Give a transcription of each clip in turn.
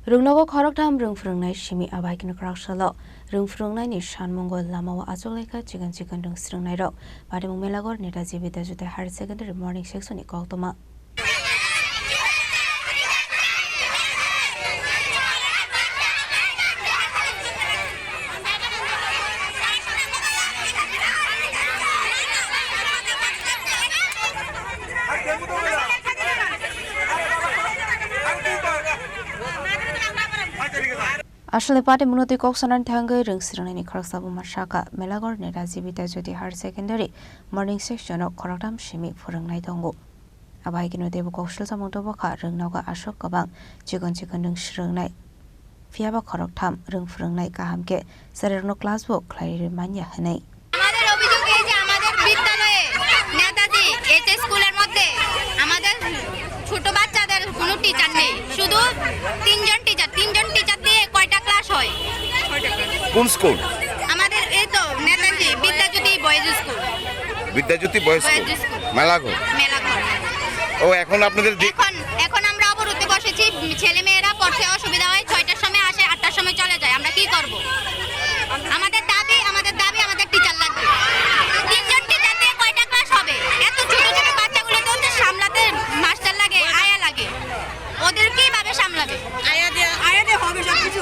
Rwngnogo Khoroktham Rwngphurwng Simi Abohaikhe Kraksalo Rwngswrwngnai Sanmwngo Lamao Achuklaikha Chikon Rwngswrwngnai rok Patimwng Melagarh Netaji Vidhyajyoti Higher Secondary Morning Section Koktwma Ashle Patimwng Koktwma Thangai Rwngswrwngnai Kraksalo Mashaka Melagarh Netaji Vidhyajyoti Higher Secondary Morning Section of Khoroktham Simi Phurwngnai tongo. Abohaikhe debu kokshil Sanmwngo Rwngnogo Achuklaikha Chikon Rwngswrwngnai Fiaba Khoroktham Rwngphurwng kahamke Sarerno classbook Clary Manya Hanai. আমাদের অভিযোগ এই যে আমাদের বিদ্যালয়ে Netaji HS স্কুলের মধ্যে আমাদের ছোট বাচ্চাদের কোনো টিচার নেই, শুধু তিনজন টিচার দিয়ে কয়টা ক্লাস হয়? কোন স্কুল? আমাদের এই তো Netaji Vidyajyoti boys school. Vidyajyoti boys school Melaghar. ও এখন আপনাদের এখন আমরা অবরোধে বসেছি, ছেলে মেয়েরা পড়তে অসুবিধা হয়, 6টার সময় আসে 8টার সময় চলে যায়, আমরা কি করব? আমাদের দাবি আমাদের টিচার লাগবে। তিনজন টিচার দিয়ে কয়টা ক্লাস হবে? এত ছোট ছোট বাচ্চাগুলো তো সামলাতে মাস্টার লাগে, আয়া লাগে, ওদের কিভাবে সামলাবে? আয়া দিয়ে হবে সবকিছু।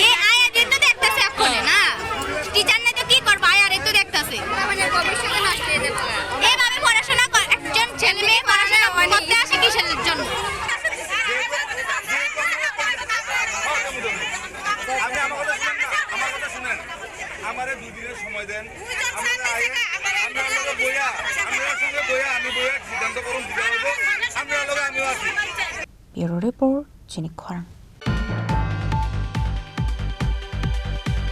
এই আয়া দিয়ে তো দেখতেছে এখন না, টিচার নাই তো কি করব? আয়ার তো দেখতেছে, আমাদের ভবিষ্যৎ নষ্ট হয়ে যাবে। এইভাবে পড়াশোনা একজন ছেলে মেয়ে পড়াশোনা করতে আসে কিসের জন্য? আমারে 2 দিনের সময় দেন, আমরা বইয়া আমি বইয়া সিদ্ধান্ত করুন দিতে হবে, আমরা আমিও আছি। Bureau Report, Chini Khorang.